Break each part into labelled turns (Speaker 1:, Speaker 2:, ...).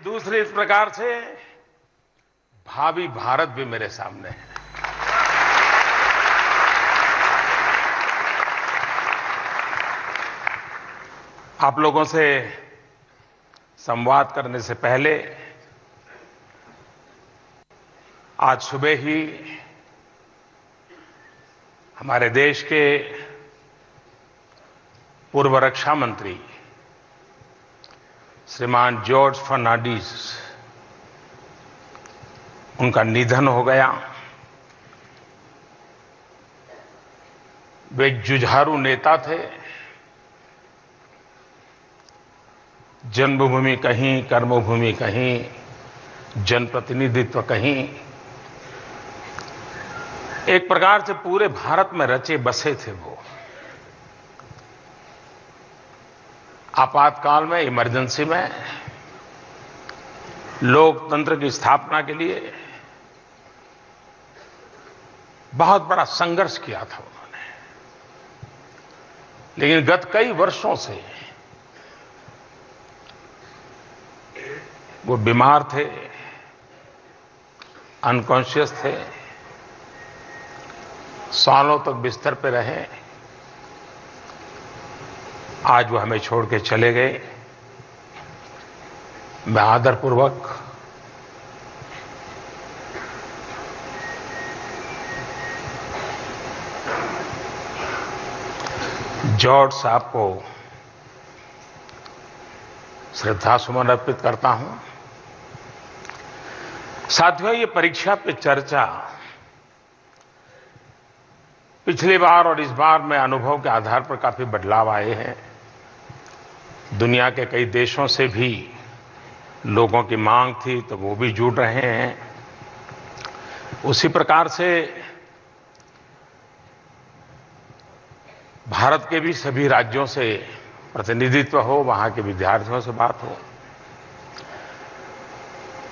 Speaker 1: दूसरे इस प्रकार से भावी भारत भी मेरे सामने है। आप लोगों से संवाद करने से पहले आज सुबह ही हमारे देश के पूर्व रक्षा मंत्री श्रीमान जॉर्ज फर्नांडिस उनका निधन हो गया। वे एक जुझारू नेता थे। जन्मभूमि कहीं, कर्मभूमि कहीं, जनप्रतिनिधित्व कहीं, एक प्रकार से पूरे भारत में रचे बसे थे वो। आपातकाल में, इमरजेंसी में लोकतंत्र की स्थापना के लिए बहुत बड़ा संघर्ष किया था उन्होंने। लेकिन गत कई वर्षों से वो बीमार थे, अनकॉन्शियस थे, सालों तक बिस्तर पे रहे। आज वो हमें छोड़ के चले गए। मैं आदरपूर्वक जॉर्ज साहब को श्रद्धासुमन अर्पित करता हूं। साथियों, ये परीक्षा पे चर्चा पिछली बार और इस बार में अनुभव के आधार पर काफी बदलाव आए हैं। दुनिया के कई देशों से भी लोगों की मांग थी तो वो भी जुड़ रहे हैं। उसी प्रकार से भारत के भी सभी राज्यों से प्रतिनिधित्व हो, वहां के विद्यार्थियों से बात हो।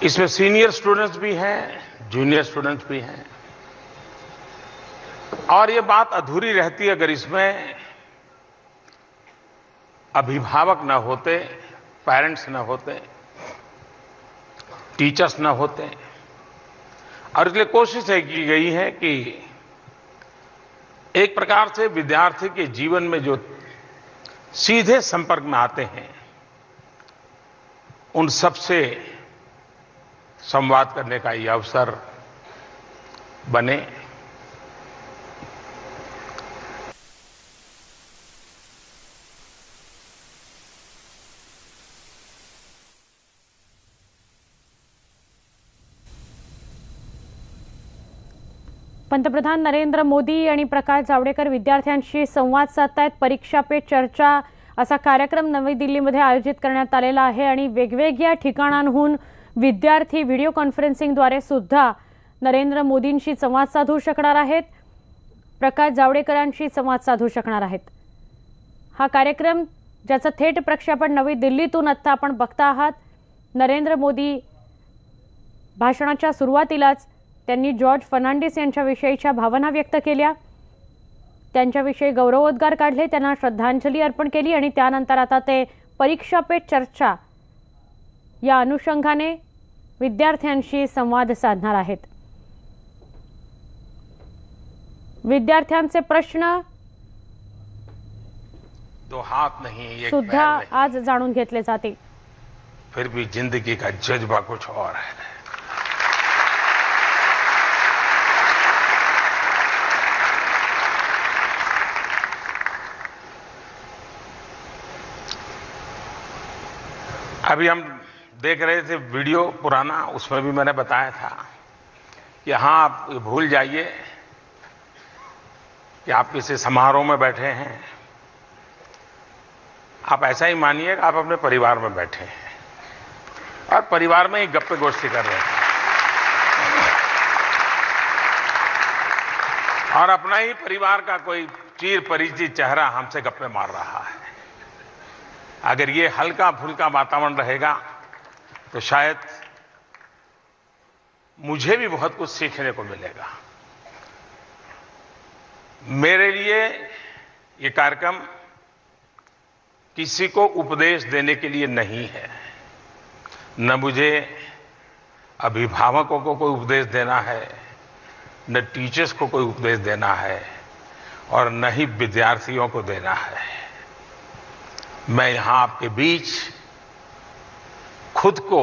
Speaker 1: इसमें सीनियर स्टूडेंट्स भी हैं, जूनियर स्टूडेंट्स भी हैं। और ये बात अधूरी रहती अगर इसमें अभिभावक न होते, पेरेंट्स न होते, टीचर्स न होते। और इसलिए कोशिश की गई है कि एक प्रकार से विद्यार्थी के जीवन में जो सीधे संपर्क में आते हैं उन सबसे संवाद करने का यह अवसर बने।
Speaker 2: पंतप्रधान नरेंद्र मोदी आणि प्रकाश जावडेकर विद्यार्थ्यांशी संवाद साधतायत। परीक्षा पे चर्चा असा कार्यक्रम नवी दिल्लीमध्ये आयोजित करण्यात आलेला आहे आणि वेगवेगळ्या ठिकाणांहून विद्यार्थी व्हिडिओ कॉन्फरन्सिंगद्वारे सुद्धा नरेंद्र मोदींशी संवाद साधू शकणार आहेत, प्रकाश जावडेकरांशी संवाद साधू शकणार आहेत। हा कार्यक्रम ज्याचं थेट प्रक्षेपण नवी दिल्लीतून आता आपण बघता आहात। नरेंद्र मोदी भाषणाच्या सुरुवातीलाच त्यांनी जॉर्ज फर्नांडिस यांच्याविषयीच्या भावना व्यक्त केल्या, त्यांच्याविषयी गौरवोद्गार काढले, त्यांना श्रद्धांजली अर्पण केली आणि त्यानंतर आता ते परीक्षा पे चर्चा या अनुषंगाने विद्यार्थ्यांशी संवाद साधणार आहेत। विद्यार्थ्यांचे प्रश्न
Speaker 1: दो हाथ नहीं, एक
Speaker 2: सुद्धा
Speaker 1: पैर नहीं,
Speaker 2: आज जाणून घेतले जातील।
Speaker 1: फिर भी जिंदगी का जज्बा कुछ और है। अभी हम देख रहे थे वीडियो पुराना, उसमें भी मैंने बताया था कि हाँ, आप भूल जाइए कि आप किसी समारोह में बैठे हैं। आप ऐसा ही मानिए कि आप अपने परिवार में बैठे हैं और परिवार में ही गप्पे गोष्ठी कर रहे हैं और अपना ही परिवार का कोई चिर परिचित चेहरा हमसे गप्पे मार रहा है। अगर ये हल्का फुल्का वातावरण रहेगा तो शायद मुझे भी बहुत कुछ सीखने को मिलेगा। मेरे लिए ये कार्यक्रम किसी को उपदेश देने के लिए नहीं है, न मुझे अभिभावकों को कोई उपदेश देना है, न टीचर्स को कोई उपदेश देना है और न ही विद्यार्थियों को देना है। मैं यहां आपके बीच खुद को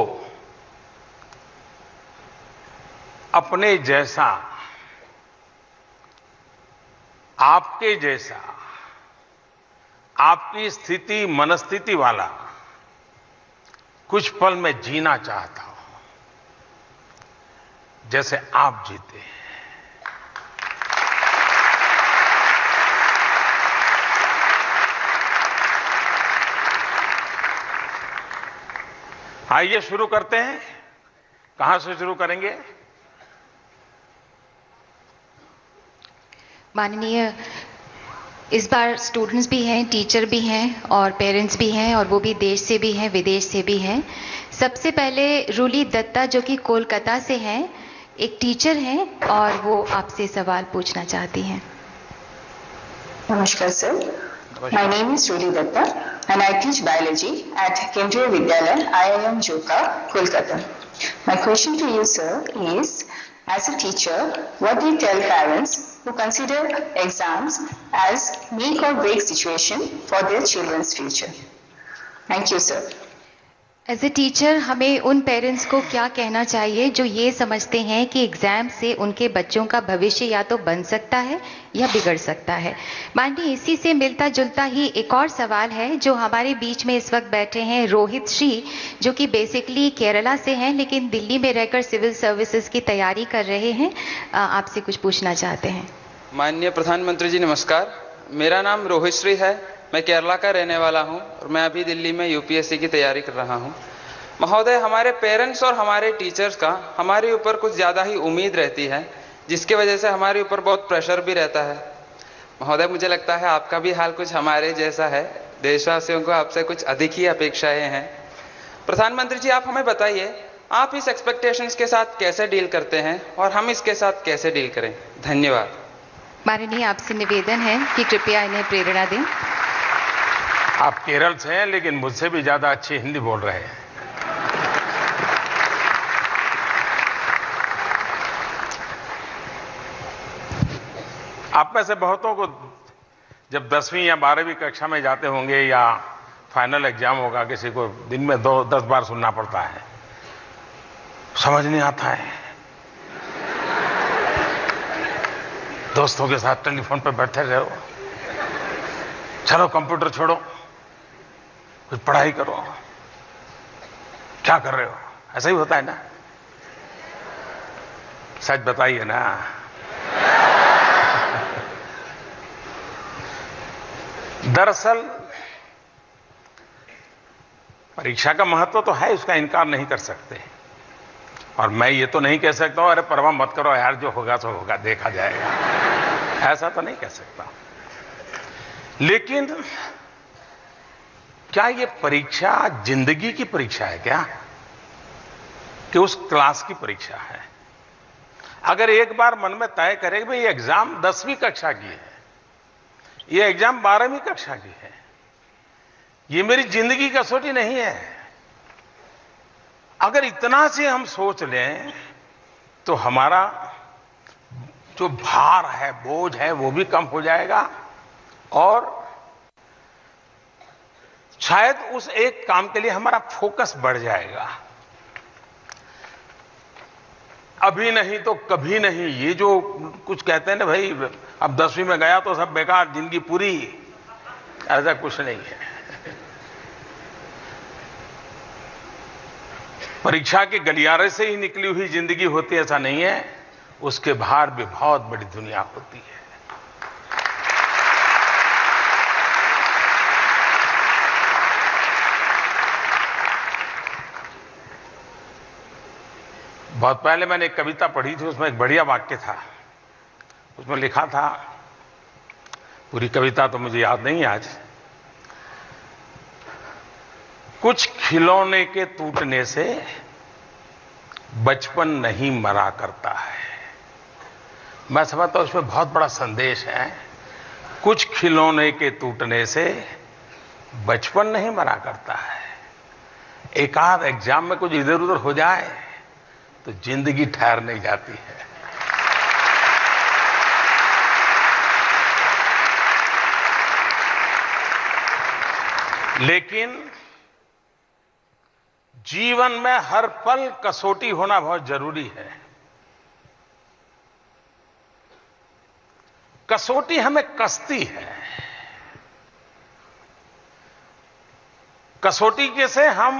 Speaker 1: अपने जैसा, आपके जैसा, आपकी स्थिति मनस्थिति वाला कुछ पल मैं जीना चाहता हूं, जैसे आप जीते हैं। आइए शुरू करते हैं। कहां से शुरू करेंगे?
Speaker 3: माननीय, इस बार स्टूडेंट्स भी हैं, टीचर भी हैं और पेरेंट्स भी हैं, और वो भी देश से भी हैं, विदेश से भी हैं। सबसे पहले रूली दत्ता, जो कि कोलकाता से हैं, एक टीचर हैं और वो आपसे सवाल पूछना चाहती हैं।
Speaker 4: नमस्कार sir, my name is Ruli Datta and I teach biology at Kendriya Vidyalaya, IIM Joka, Kolkata. My question to you, sir, is as a teacher, what do you tell parents who consider exams as make or break situation for their children's future? Thank you, sir.
Speaker 3: As a teacher हमें उन parents को क्या कहना चाहिए जो ये समझते हैं कि एग्जाम से उनके बच्चों का भविष्य या तो बन सकता है या बिगड़ सकता है। माननीय, इसी से मिलता जुलता ही एक और सवाल है जो हमारे बीच में इस वक्त बैठे हैं रोहित श्री, जो कि बेसिकली केरला से हैं लेकिन दिल्ली में रहकर सिविल सर्विसेज की तैयारी कर रहे हैं। आपसे कुछ पूछना चाहते हैं।
Speaker 5: माननीय प्रधानमंत्री जी नमस्कार, मेरा नाम रोहित श्री है, मैं केरला का रहने वाला हूं और मैं अभी दिल्ली में यूपीएससी की तैयारी कर रहा हूं। महोदय, हमारे पेरेंट्स और हमारे टीचर्स का हमारे ऊपर कुछ ज़्यादा ही उम्मीद रहती है, जिसकी वजह से हमारे ऊपर बहुत प्रेशर भी रहता है। महोदय, मुझे लगता है आपका भी हाल कुछ हमारे जैसा है। देशवासियों को आपसे कुछ अधिक ही अपेक्षाएं हैं। प्रधानमंत्री जी, आप हमें बताइए, आप इस एक्सपेक्टेशंस के साथ कैसे डील करते हैं और हम इसके साथ कैसे डील करें? धन्यवाद।
Speaker 3: माननीय, आपसे निवेदन है कि कृपया इन्हें प्रेरणा दें।
Speaker 1: आप केरल से हैं लेकिन मुझसे भी ज्यादा अच्छी हिंदी बोल रहे हैं। आप में से बहुतों को जब 10वीं या 12वीं कक्षा में जाते होंगे या फाइनल एग्जाम होगा, किसी को दिन में 10 बार सुनना पड़ता है, समझ नहीं आता है। दोस्तों के साथ टेलीफोन पर बैठे रहो, चलो कंप्यूटर छोड़ो, कुछ पढ़ाई करो, क्या कर रहे हो? ऐसा ही होता है ना? सच बताइए ना। दरअसल परीक्षा का महत्व तो है, उसका इनकार नहीं कर सकते। और मैं ये तो नहीं कह सकता हूं अरे परवाह मत करो यार, जो होगा सो होगा, देखा जाएगा, ऐसा तो नहीं कह सकता। लेकिन क्या ये परीक्षा जिंदगी की परीक्षा है क्या, कि उस क्लास की परीक्षा है? अगर एक बार मन में तय करें कि भाई ये एग्जाम 10वीं कक्षा की है, ये एग्जाम 12वीं कक्षा की है, ये मेरी जिंदगी का कसौटी नहीं है, अगर इतना से हम सोच लें तो हमारा जो भार है, बोझ है, वो भी कम हो जाएगा और शायद उस एक काम के लिए हमारा फोकस बढ़ जाएगा। अभी नहीं तो कभी नहीं, ये जो कुछ कहते हैं ना भाई अब 10वीं में गया तो सब बेकार, जिंदगी पूरी, ऐसा कुछ नहीं है। परीक्षा के गलियारे से ही निकली हुई जिंदगी होती है, ऐसा नहीं है, उसके बाहर भी बहुत बड़ी दुनिया होती है। बहुत पहले मैंने एक कविता पढ़ी थी, उसमें एक बढ़िया वाक्य था। उसमें लिखा था, पूरी कविता तो मुझे याद नहीं आज, कुछ खिलौने के टूटने से बचपन नहीं मरा करता है। मैं समझता हूं उसमें बहुत बड़ा संदेश है। कुछ खिलौने के टूटने से बचपन नहीं मरा करता है। एक आध एग्जाम में कुछ इधर उधर हो जाए तो जिंदगी ठहर नहीं जाती है। लेकिन जीवन में हर पल कसौटी होना बहुत जरूरी है। कसौटी हमें कसती है। कसौटी के से हम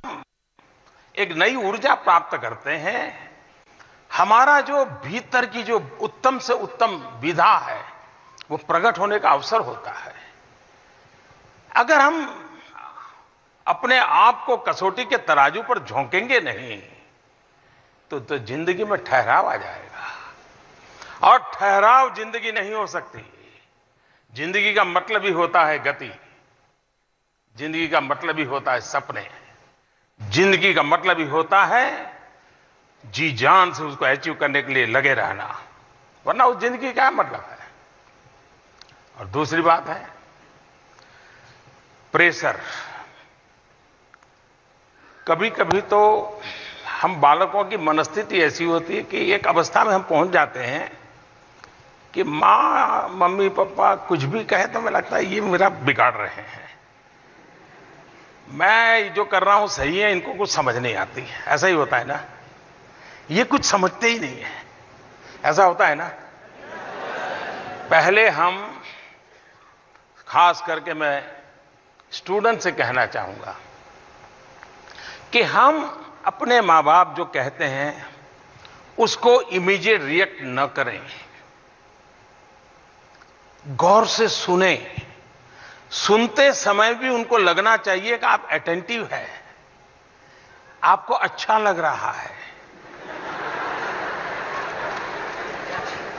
Speaker 1: एक नई ऊर्जा प्राप्त करते हैं। हमारा जो भीतर की जो उत्तम से उत्तम विधा है वो प्रकट होने का अवसर होता है। अगर हम अपने आप को कसौटी के तराजू पर झोंकेंगे नहीं तो जिंदगी में ठहराव आ जाएगा, और ठहराव जिंदगी नहीं हो सकती। जिंदगी का मतलब ही होता है गति, जिंदगी का मतलब ही होता है सपने, जिंदगी का मतलब ही होता है जी जान से उसको अचीव करने के लिए लगे रहना, वरना उस जिंदगी का मतलब है। और दूसरी बात है प्रेशर। कभी कभी तो हम बालकों की मनस्थिति ऐसी होती है कि एक अवस्था में हम पहुंच जाते हैं कि माँ मम्मी पापा कुछ भी कहे तो हमें लगता है ये मेरा बिगाड़ रहे हैं, मैं जो कर रहा हूं सही है, इनको कुछ समझ नहीं आती। ऐसा ही होता है ना, ये कुछ समझते ही नहीं है, ऐसा होता है ना। पहले हम, खास करके मैं स्टूडेंट से कहना चाहूंगा कि हम अपने मां बाप जो कहते हैं उसको इमीडिएट रिएक्ट न करें, गौर से सुने। सुनते समय भी उनको लगना चाहिए कि आप अटेंटिव है, आपको अच्छा लग रहा है,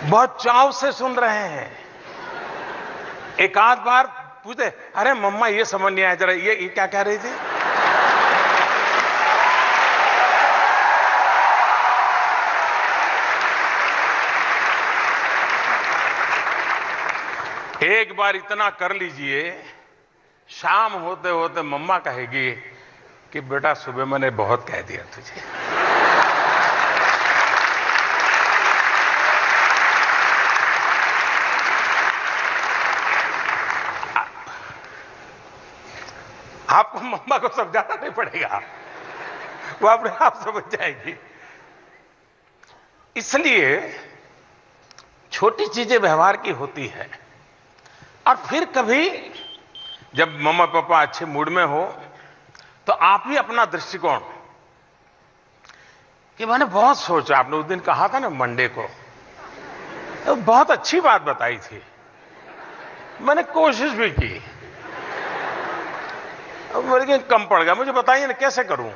Speaker 1: बहुत चाव से सुन रहे हैं। एक आध बार पूछते, अरे मम्मा ये समझ नहीं आया, जरा ये क्या कह रही थी। एक बार इतना कर लीजिए, शाम होते होते मम्मा कहेगी कि बेटा सुबह मैंने बहुत कह दिया तुझे। आपको मम्मा को समझाना नहीं पड़ेगा, वो अपने आप समझ जाएगी। इसलिए छोटी चीजें व्यवहार की होती है। और फिर कभी जब मम्मा पापा अच्छे मूड में हो तो आप भी अपना दृष्टिकोण, कि मैंने बहुत सोचा, आपने उस दिन कहा था ना मंडे को, तो बहुत अच्छी बात बताई थी, मैंने कोशिश भी की, लेकिन कम पड़ गया, मुझे बताइए ना कैसे करूं।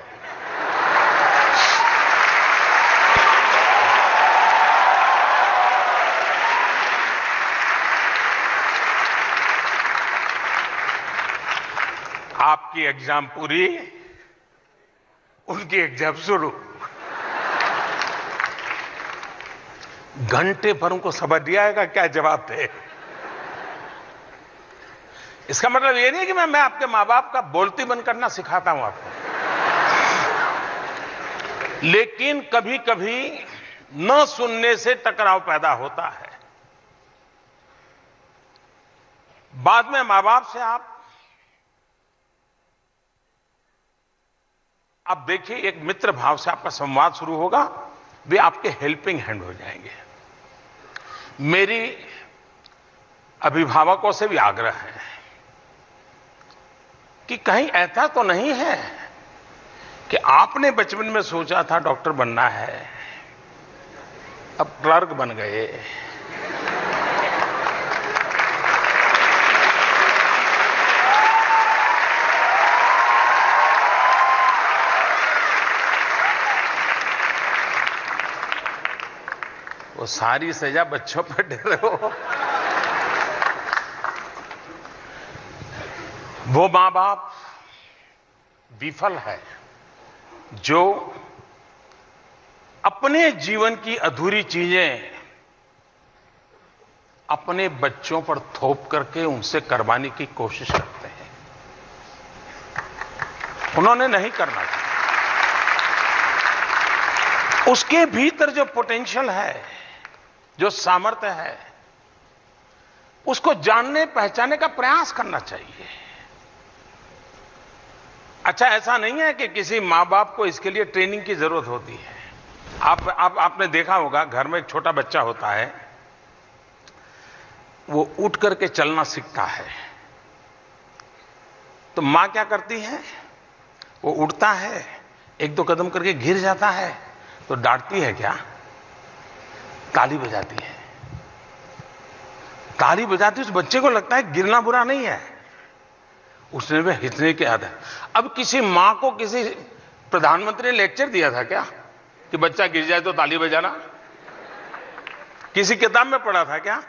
Speaker 1: आपकी एग्जाम पूरी, उनकी एग्जाम शुरू। घंटे भर उनको समझ दिया है क्या जवाब थे। इसका मतलब ये नहीं कि मैं आपके मां बाप का बोलती बंद करना सिखाता हूं आपको, लेकिन कभी कभी न सुनने से टकराव पैदा होता है। बाद में मां बाप से आप देखिए, एक मित्र भाव से आपका संवाद शुरू होगा, वे आपके हेल्पिंग हैंड हो जाएंगे। मेरी अभिभावकों से भी आग्रह है कि कहीं ऐसा तो नहीं है कि आपने बचपन में सोचा था डॉक्टर बनना है, अब क्लर्क बन गए। वो सारी सजा बच्चों पर दे रहे हो। वो मां बाप विफल है जो अपने जीवन की अधूरी चीजें अपने बच्चों पर थोप करके उनसे करवाने की कोशिश करते हैं। उन्होंने नहीं करना चाहिए। उसके भीतर जो पोटेंशियल है, जो सामर्थ्य है, उसको जानने पहचानने का प्रयास करना चाहिए। अच्छा, ऐसा नहीं है कि किसी मां बाप को इसके लिए ट्रेनिंग की जरूरत होती है। आपने देखा होगा, घर में एक छोटा बच्चा होता है, वो उठ करके चलना सीखता है, तो मां क्या करती है, वो उठता है, एक दो कदम करके गिर जाता है तो डांटती है क्या? ताली बजाती है। ताली बजाती, उस बच्चे को लगता है गिरना बुरा नहीं है, उसने भी हिचने की आदत है। अब किसी मां को किसी प्रधानमंत्री ने लेक्चर दिया था क्या कि बच्चा गिर जाए तो ताली बजाना? किसी किताब में पढ़ा था क्या?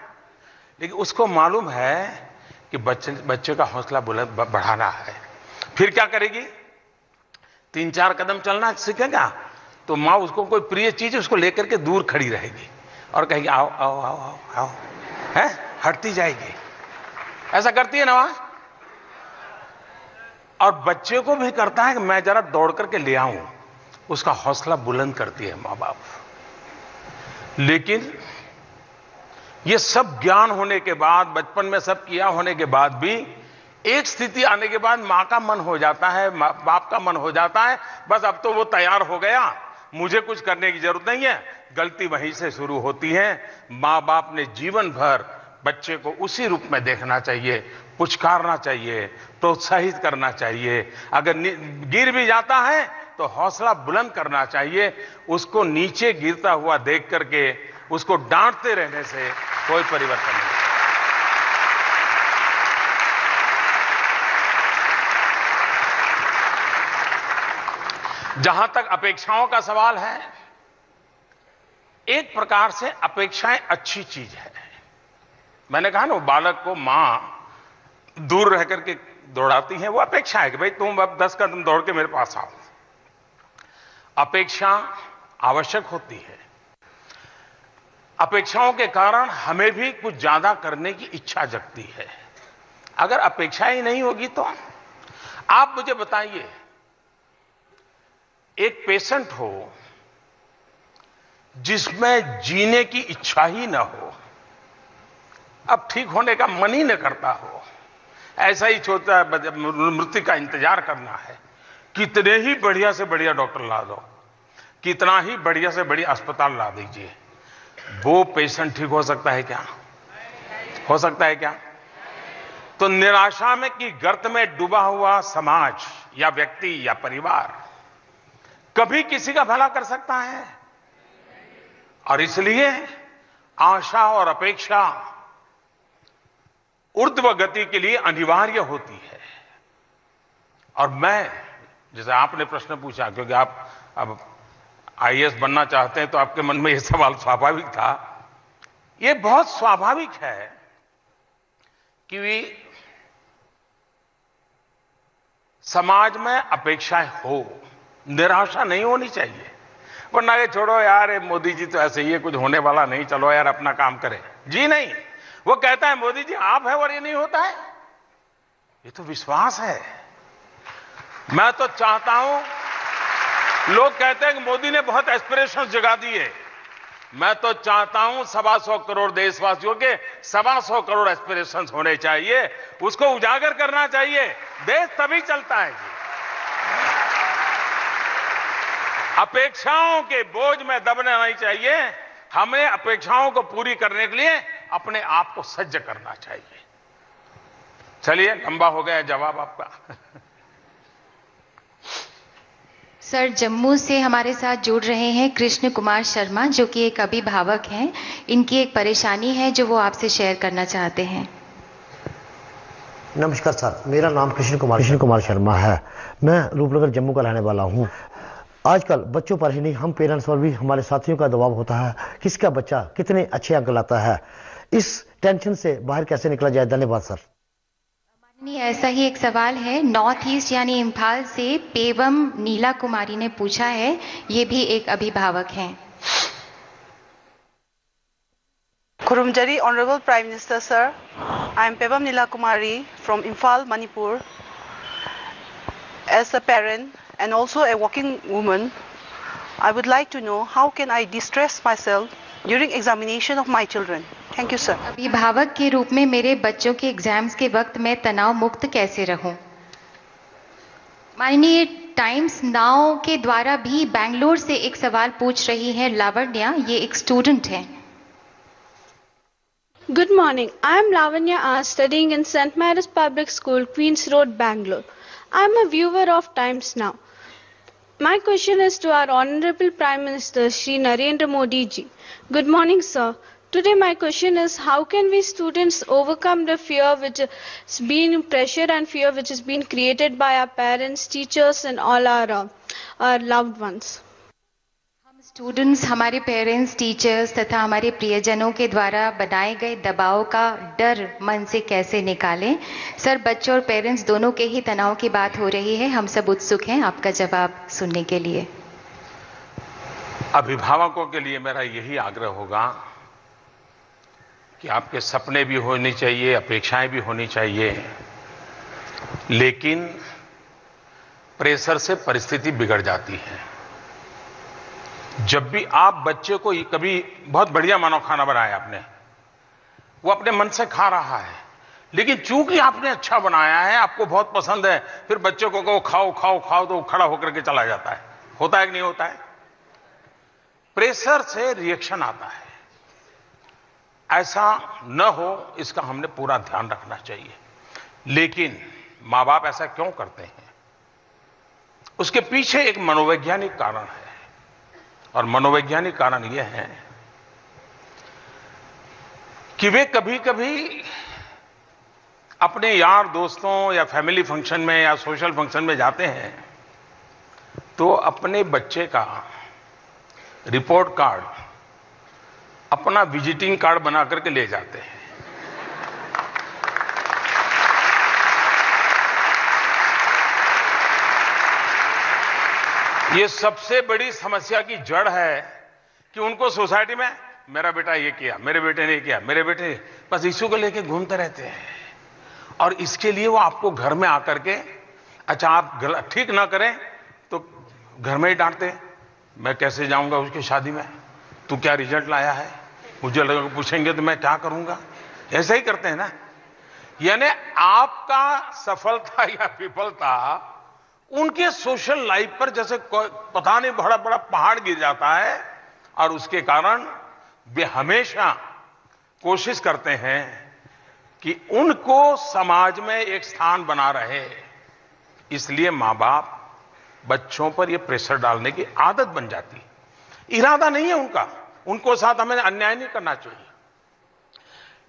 Speaker 1: लेकिन उसको मालूम है कि बच्चे का हौसला बुलंद बढ़ाना है। फिर क्या करेगी? 3-4 कदम चलना सीखेगा तो मां उसको कोई प्रिय चीज उसको लेकर के दूर खड़ी रहेगी और कहेगी आओ आओ आओ आओ आओ, है, हटती जाएगी। ऐसा करती है ना मां? और बच्चे को भी करता है कि मैं जरा दौड़ करके ले आऊं, उसका हौसला बुलंद करती है मां बाप। लेकिन ये सब ज्ञान होने के बाद, बचपन में सब किया होने के बाद भी एक स्थिति आने के बाद मां का मन हो जाता है, बाप का मन हो जाता है, बस अब तो वो तैयार हो गया, मुझे कुछ करने की जरूरत नहीं है। गलती वहीं से शुरू होती है। मां बाप ने जीवन भर बच्चे को उसी रूप में देखना चाहिए, पुचकारना चाहिए, प्रोत्साहित करना चाहिए। अगर गिर भी जाता है तो हौसला बुलंद करना चाहिए। उसको नीचे गिरता हुआ देख करके उसको डांटते रहने से कोई परिवर्तन नहीं। जहां तक अपेक्षाओं का सवाल है, एक प्रकार से अपेक्षाएं अच्छी चीज है। मैंने कहा ना, वो बालक को मां दूर रह करके दौड़ाती है, वो अपेक्षा है कि भाई तुम अब 10 कदम दौड़ के मेरे पास आओ। अपेक्षा आवश्यक होती है। अपेक्षाओं के कारण हमें भी कुछ ज्यादा करने की इच्छा जगती है। अगर अपेक्षा ही नहीं होगी तो आप मुझे बताइए, एक पेशेंट हो जिसमें जीने की इच्छा ही ना हो, अब ठीक होने का मन ही न करता हो, ऐसा ही छोटा मृत्यु का इंतजार करना है, कितने ही बढ़िया से बढ़िया डॉक्टर ला दो, कितना ही बढ़िया से बढ़िया अस्पताल ला दीजिए, वो पेशेंट ठीक हो सकता है क्या? हो सकता है क्या? तो निराशा में की गर्त में डूबा हुआ समाज या व्यक्ति या परिवार कभी किसी का भला कर सकता है? और इसलिए आशा और अपेक्षा ऊर्ध्व गति के लिए अनिवार्य होती है। और मैं, जैसे आपने प्रश्न पूछा, क्योंकि आप अब आईएएस बनना चाहते हैं तो आपके मन में यह सवाल स्वाभाविक था। यह बहुत स्वाभाविक है कि समाज में अपेक्षाएं हो, निराशा नहीं होनी चाहिए। वरना ये छोड़ो यार, ये मोदी जी तो ऐसे ही है, कुछ होने वाला नहीं, चलो यार अपना काम करें। जी नहीं, वो कहता है मोदी जी आप है और ये नहीं होता है। ये तो विश्वास है। मैं तो चाहता हूं, लोग कहते हैं कि मोदी ने बहुत एस्पिरेशन जगा दिए। मैं तो चाहता हूं 125 करोड़ देशवासियों के 125 करोड़ एस्पिरेशन होने चाहिए, उसको उजागर करना चाहिए, देश तभी चलता है जी। अपेक्षाओं के बोझ में दबना नहीं चाहिए। हमें अपेक्षाओं को पूरी करने के लिए अपने आप को सज्ज करना चाहिए। चलिए, लंबा हो गया जवाब आपका।
Speaker 3: सर, जम्मू से हमारे साथ जुड़ रहे हैं कृष्ण कुमार शर्मा, जो कि एक अभिभावक हैं। इनकी एक परेशानी है जो वो आपसे शेयर करना चाहते हैं।
Speaker 6: नमस्कार सर, मेरा नाम कृष्ण कुमार शर्मा है। मैं रूपनगर जम्मू का रहने वाला हूँ। आजकल बच्चों पर ही नहीं, हम पेरेंट्स पर भी हमारे साथियों का दबाव होता है, किसका बच्चा कितने अच्छे अंक लाता है। इस टेंशन से बाहर कैसे निकला जाए? धन्यवाद सर।
Speaker 3: ऐसा ही एक सवाल है नॉर्थ ईस्ट यानी इम्फाल से पेवम नीला कुमारी ने पूछा है। ये भी एक अभिभावक हैं।
Speaker 7: Kurumjari, Honorable Prime Minister Sir, I am Pevam Nila Kumari from Imphal, Manipur. As a parent and also a working woman, I would like to know how can I de-stress myself during examination of my children. Thank you, sir.
Speaker 3: अभिभावक के रूप में मेरे बच्चों के exams के वक्त मैं तनाव मुक्त कैसे रहूं? माननीय टाइम्स नाउ के द्वारा भी बैंगलोर से एक सवाल पूछ रही है लावण्या, ये एक स्टूडेंट है।
Speaker 8: Good morning. I am Lavanya R, studying in St. Mary's Public School, Queens Road, Bangalore. I am a viewer of Times Now. My question is to our Honorable Prime Minister, Shri Narendra Modi ji. Good morning, sir. Today my question is, how can we students overcome the fear which has been pressure and fear which has been created by our parents, teachers and all our loved ones?
Speaker 3: Students हमारे parents, teachers तथा हमारे प्रियजनों के द्वारा बनाए गए दबाव का डर मन से कैसे निकालें? सर, बच्चों और पेरेंट्स दोनों के ही तनाव की बात हो रही है। हम सब उत्सुक हैं आपका जवाब सुनने के लिए।
Speaker 1: अभिभावकों के लिए मेरा यही आग्रह होगा कि आपके सपने भी होने चाहिए, अपेक्षाएं भी होनी चाहिए, लेकिन प्रेशर से परिस्थिति बिगड़ जाती है। जब भी आप बच्चे को कभी बहुत बढ़िया मानो खाना बनाया आपने, वो अपने मन से खा रहा है, लेकिन चूंकि आपने अच्छा बनाया है, आपको बहुत पसंद है, फिर बच्चे को कहो खाओ खाओ खाओ तो वो खड़ा होकर के चला जाता है। होता है कि नहीं होता है? प्रेशर से रिएक्शन आता है। ऐसा न हो, इसका हमने पूरा ध्यान रखना चाहिए। लेकिन मां बाप ऐसा क्यों करते हैं? उसके पीछे एक मनोवैज्ञानिक कारण है, और मनोवैज्ञानिक कारण यह है कि वे कभी कभी अपने यार दोस्तों या फैमिली फंक्शन में या सोशल फंक्शन में जाते हैं तो अपने बच्चे का रिपोर्ट कार्ड अपना विजिटिंग कार्ड बना करके ले जाते हैं। ये सबसे बड़ी समस्या की जड़ है कि उनको सोसाइटी में मेरा बेटा ये किया, मेरे बेटे ने ये किया, मेरे बेटे, बस इशू को लेके घूमते रहते हैं। और इसके लिए वो आपको घर में आकर के, अच्छा आप ठीक ना करें तो घर में ही डांटते। मैं कैसे जाऊंगा उसकी शादी में? तू क्या रिजल्ट लाया है? मुझे लगा पूछेंगे तो मैं क्या करूंगा? ऐसा ही करते हैं ना। यानी आपका सफलता या विफलता उनके सोशल लाइफ पर जैसे पता नहीं बड़ा बड़ा पहाड़ गिर जाता है, और उसके कारण वे हमेशा कोशिश करते हैं कि उनको समाज में एक स्थान बना रहे। इसलिए मां बाप बच्चों पर यह प्रेशर डालने की आदत बन जाती। इरादा नहीं है उनका, उनको साथ हमें अन्याय नहीं करना चाहिए,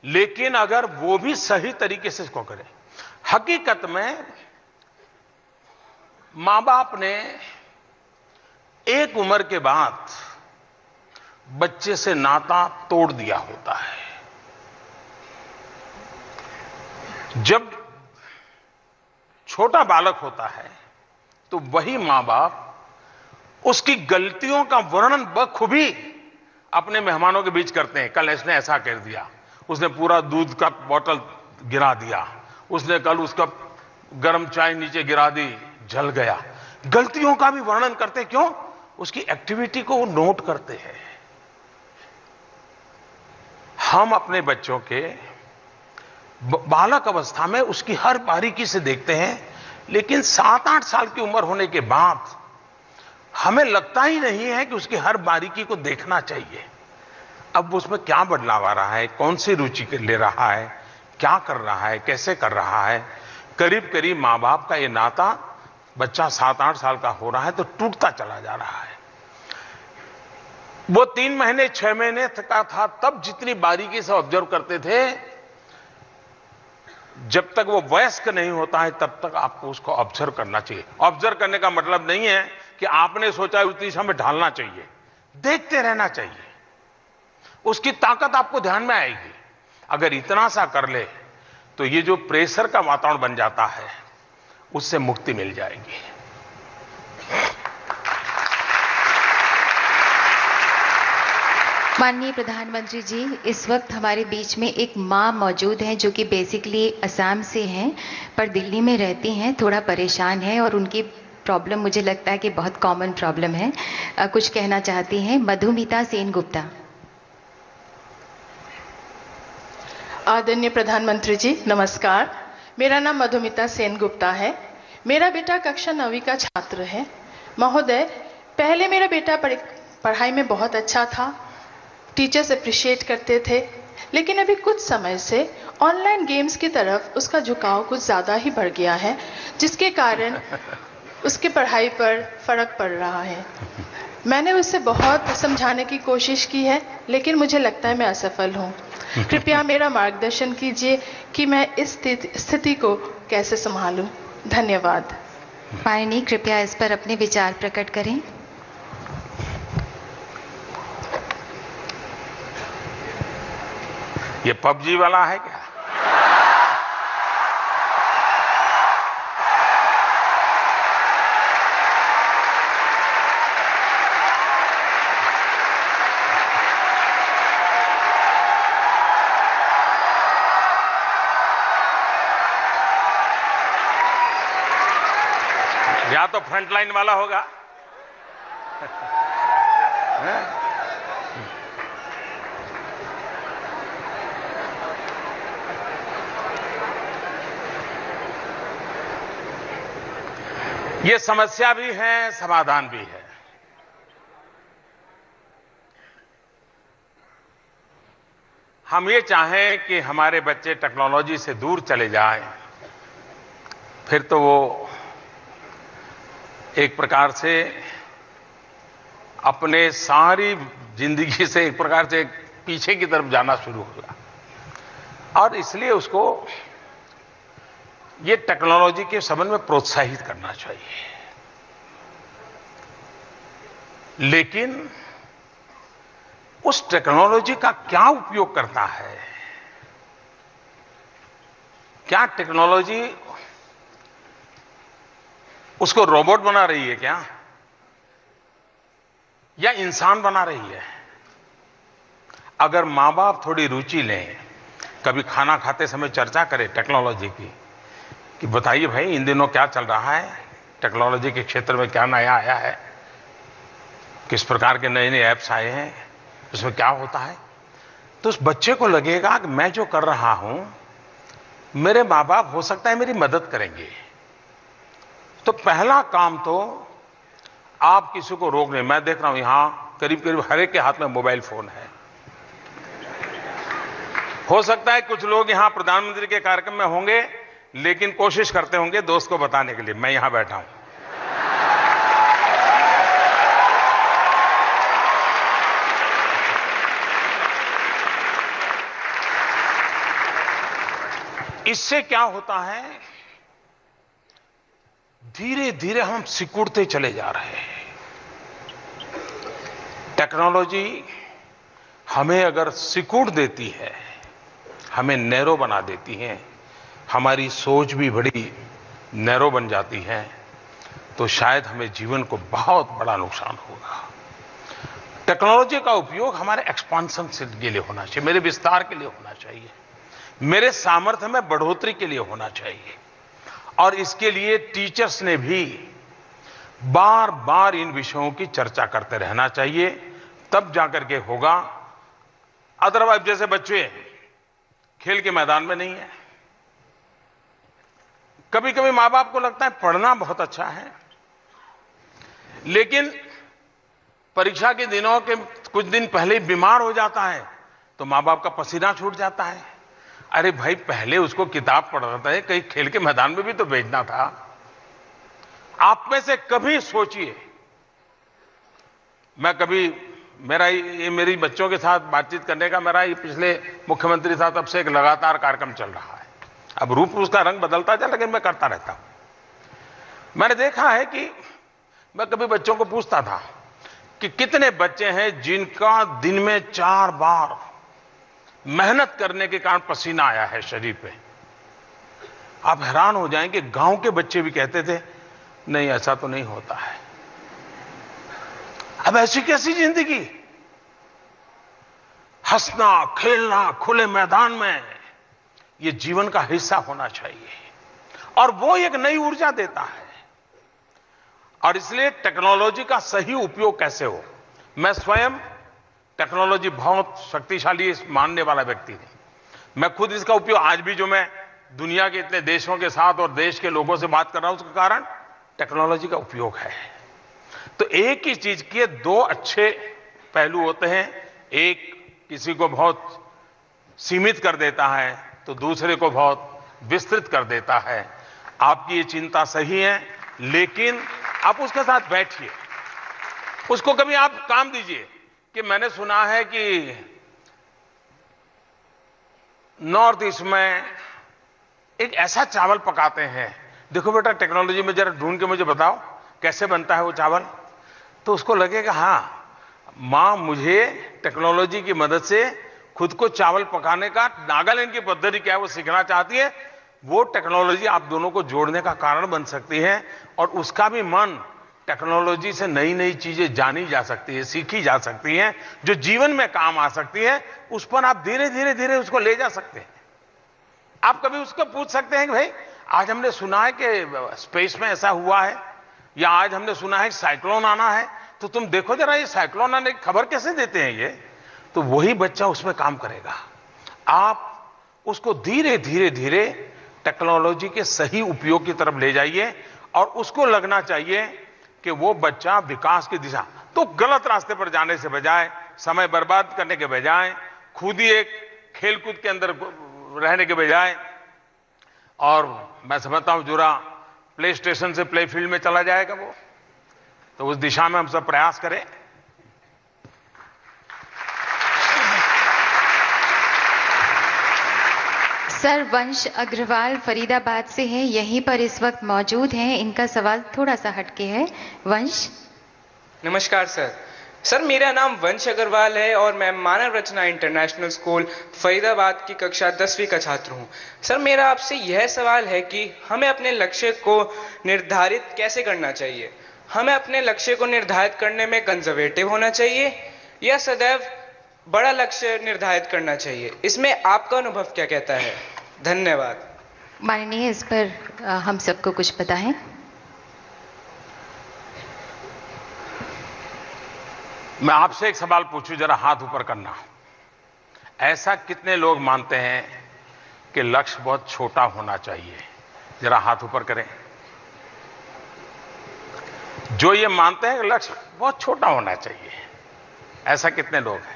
Speaker 1: लेकिन अगर वो भी सही तरीके से इसको करें। हकीकत में मां बाप ने एक उम्र के बाद बच्चे से नाता तोड़ दिया होता है। जब छोटा बालक होता है तो वही मां बाप उसकी गलतियों का वर्णन बखूबी अपने मेहमानों के बीच करते हैं। कल इसने ऐसा कर दिया, उसने पूरा दूध का बोतल गिरा दिया, उसने कल उसका गर्म चाय नीचे गिरा दी, जल गया। गलतियों का भी वर्णन करते, क्यों? उसकी एक्टिविटी को वो नोट करते हैं। हम अपने बच्चों के बालक अवस्था में उसकी हर बारीकी से देखते हैं, लेकिन 7-8 साल की उम्र होने के बाद हमें लगता ही नहीं है कि उसकी हर बारीकी को देखना चाहिए। अब उसमें क्या बदलाव आ रहा है, कौन सी रुचि ले रहा है, क्या कर रहा है, कैसे कर रहा है। करीब करीब मां बाप का ये नाता बच्चा 7-8 साल का हो रहा है तो टूटता चला जा रहा है। वो 3 महीने 6 महीने का था तब जितनी बारीकी से ऑब्जर्व करते थे, जब तक वो वयस्क नहीं होता है तब तक आपको उसको ऑब्जर्व करना चाहिए। ऑब्जर्व करने का मतलब नहीं है कि आपने सोचा उस दिशा में ढालना चाहिए, देखते रहना चाहिए। उसकी ताकत आपको ध्यान में आएगी। अगर इतना सा कर ले तो ये जो प्रेशर का वातावरण बन जाता है उससे मुक्ति मिल जाएगी।
Speaker 3: माननीय प्रधानमंत्री जी, इस वक्त हमारे बीच में एक माँ मौजूद हैं जो कि बेसिकली असम से हैं पर दिल्ली में रहती हैं, थोड़ा परेशान है और उनकी प्रॉब्लम मुझे लगता है कि बहुत कॉमन प्रॉब्लम है। कुछ कहना चाहती हैं मधुमिता सेन गुप्ता।
Speaker 9: आदरणीय प्रधानमंत्री जी नमस्कार, मेरा नाम मधुमिता सेन गुप्ता है। मेरा बेटा कक्षा 9वीं का छात्र है। महोदय, पहले मेरा बेटा पढ़ाई में बहुत अच्छा था, टीचर्स अप्रिशिएट करते थे, लेकिन अभी कुछ समय से ऑनलाइन गेम्स की तरफ उसका झुकाव कुछ ज़्यादा ही बढ़ गया है, जिसके कारण उसके पढ़ाई पर फर्क पड़ रहा है। मैंने उसे बहुत समझाने की कोशिश की है, लेकिन मुझे लगता है मैं असफल हूँ। कृपया मेरा मार्गदर्शन कीजिए कि मैं इस स्थिति को कैसे संभालूं। धन्यवाद।
Speaker 3: माननीय, कृपया इस पर अपने विचार प्रकट करें।
Speaker 1: ये पबजी वाला है क्या? या तो फ्रंटलाइन वाला होगा। ये समस्या भी है, समाधान भी है। हम ये चाहें कि हमारे बच्चे टेक्नोलॉजी से दूर चले जाएं, फिर तो वो एक प्रकार से अपने सारी जिंदगी से एक प्रकार से पीछे की तरफ जाना शुरू होगा। और इसलिए उसको ये टेक्नोलॉजी के संबंध में प्रोत्साहित करना चाहिए। लेकिन उस टेक्नोलॉजी का क्या उपयोग करता है? क्या टेक्नोलॉजी उसको रोबोट बना रही है क्या, या इंसान बना रही है? अगर मां बाप थोड़ी रुचि लें, कभी खाना खाते समय चर्चा करें टेक्नोलॉजी की, कि बताइए भाई इन दिनों क्या चल रहा है, टेक्नोलॉजी के क्षेत्र में क्या नया आया है, किस प्रकार के नए नए ऐप्स आए हैं, उसमें क्या होता है, तो उस बच्चे को लगेगा कि मैं जो कर रहा हूं मेरे मां बाप हो सकता है मेरी मदद करेंगे। तो पहला काम तो आप किसी को रोक नहीं। मैं देख रहा हूं यहां करीब करीब हर एक के हाथ में मोबाइल फोन है। हो सकता है कुछ लोग यहां प्रधानमंत्री के कार्यक्रम में होंगे, लेकिन कोशिश करते होंगे दोस्त को बताने के लिए मैं यहां बैठा हूं। इससे क्या होता है, धीरे धीरे हम सिकुड़ते चले जा रहे हैं। टेक्नोलॉजी हमें अगर सिकुड़ देती है, हमें नैरो बना देती है, हमारी सोच भी बड़ी नैरो बन जाती है, तो शायद हमें जीवन को बहुत बड़ा नुकसान होगा। टेक्नोलॉजी का उपयोग हमारे एक्सपांशन के लिए होना चाहिए, मेरे विस्तार के लिए होना चाहिए, मेरे सामर्थ्य में बढ़ोतरी के लिए होना चाहिए। और इसके लिए टीचर्स ने भी बार बार इन विषयों की चर्चा करते रहना चाहिए, तब जाकर के होगा। अदरवाइज जैसे बच्चे खेल के मैदान में नहीं है, कभी कभी मां बाप को लगता है पढ़ना बहुत अच्छा है, लेकिन परीक्षा के दिनों के कुछ दिन पहले बीमार हो जाता है तो मां बाप का पसीना छूट जाता है। अरे भाई पहले उसको किताब पढ़ना था, कहीं खेल के मैदान में भी तो भेजना था। आप में से कभी सोचिए, मैं कभी मेरी बच्चों के साथ बातचीत करने का मेरा ये पिछले मुख्यमंत्री साहब तब से एक लगातार कार्यक्रम चल रहा है। अब रूप उसका रंग बदलता जाए, लेकिन मैं करता रहता हूं। मैंने देखा है कि मैं कभी बच्चों को पूछता था कि कितने बच्चे हैं जिनका दिन में 4 बार मेहनत करने के कारण पसीना आया है शरीर पे। आप हैरान हो जाएंगे, गांव के बच्चे भी कहते थे नहीं ऐसा तो नहीं होता है। अब ऐसी कैसी जिंदगी? हंसना खेलना खुले मैदान में ये जीवन का हिस्सा होना चाहिए, और वो एक नई ऊर्जा देता है। और इसलिए टेक्नोलॉजी का सही उपयोग कैसे हो। मैं स्वयं टेक्नोलॉजी बहुत शक्तिशाली मानने वाला व्यक्ति हूं। मैं खुद इसका उपयोग आज भी, जो मैं दुनिया के इतने देशों के साथ और देश के लोगों से बात कर रहा हूं, उसका कारण टेक्नोलॉजी का उपयोग है। तो एक ही चीज के दो अच्छे पहलू होते हैं। एक किसी को बहुत सीमित कर देता है तो दूसरे को बहुत विस्तृत कर देता है। आपकी ये चिंता सही है, लेकिन आप उसके साथ बैठिए, उसको कभी आप काम दीजिए कि मैंने सुना है कि नॉर्थ ईस्ट में एक ऐसा चावल पकाते हैं, देखो बेटा टेक्नोलॉजी में जरा ढूंढ के मुझे बताओ कैसे बनता है वो चावल। तो उसको लगेगा हाँ मां मुझे टेक्नोलॉजी की मदद से खुद को चावल पकाने का नागालैंड की पद्धति क्या है वो सीखना चाहती है। वो टेक्नोलॉजी आप दोनों को जोड़ने का कारण बन सकती है और उसका भी मन टेक्नोलॉजी से नई नई चीजें जानी जा सकती है, सीखी जा सकती हैं, जो जीवन में काम आ सकती है। उस पर आप धीरे धीरे धीरे उसको ले जा सकते हैं। आप कभी उसको पूछ सकते हैं कि भाई आज हमने सुना है कि स्पेस में ऐसा हुआ है, या आज हमने सुना है साइक्लोन आना है, तो तुम देखो जरा ये साइक्लोन आने की खबर कैसे देते हैं ये। तो वही बच्चा उसमें काम करेगा। आप उसको धीरे धीरे धीरे टेक्नोलॉजी के सही उपयोग की तरफ ले जाइए और उसको लगना चाहिए कि वो बच्चा विकास की दिशा, तो गलत रास्ते पर जाने से बजाय, समय बर्बाद करने के बजाय, खुद ही एक खेलकूद के अंदर रहने के बजाय, और मैं समझता हूं जुरा प्ले स्टेशन से प्ले फील्ड में चला जाएगा वो, तो उस दिशा में हम सब प्रयास करें।
Speaker 3: सर वंश अग्रवाल फरीदाबाद से हैं, यहीं पर इस वक्त मौजूद हैं। इनका सवाल थोड़ा सा हटके है। वंश।
Speaker 10: नमस्कार सर। सर मेरा नाम वंश अग्रवाल है और मैं मानव रचना इंटरनेशनल स्कूल फरीदाबाद की कक्षा 10वीं का छात्र हूं। सर मेरा आपसे यह सवाल है कि हमें अपने लक्ष्य को निर्धारित कैसे करना चाहिए। हमें अपने लक्ष्य को निर्धारित करने में कंजर्वेटिव होना चाहिए या सदैव बड़ा लक्ष्य निर्धारित करना चाहिए। इसमें आपका अनुभव क्या कहता है। धन्यवाद।
Speaker 3: माननीय इस पर हम सबको कुछ बताएं।
Speaker 1: मैं आपसे एक सवाल पूछूं, जरा हाथ ऊपर करना। ऐसा कितने लोग मानते हैं कि लक्ष्य बहुत छोटा होना चाहिए? जरा हाथ ऊपर करें। जो ये मानते हैं कि लक्ष्य बहुत छोटा होना चाहिए, ऐसा कितने लोग हैं?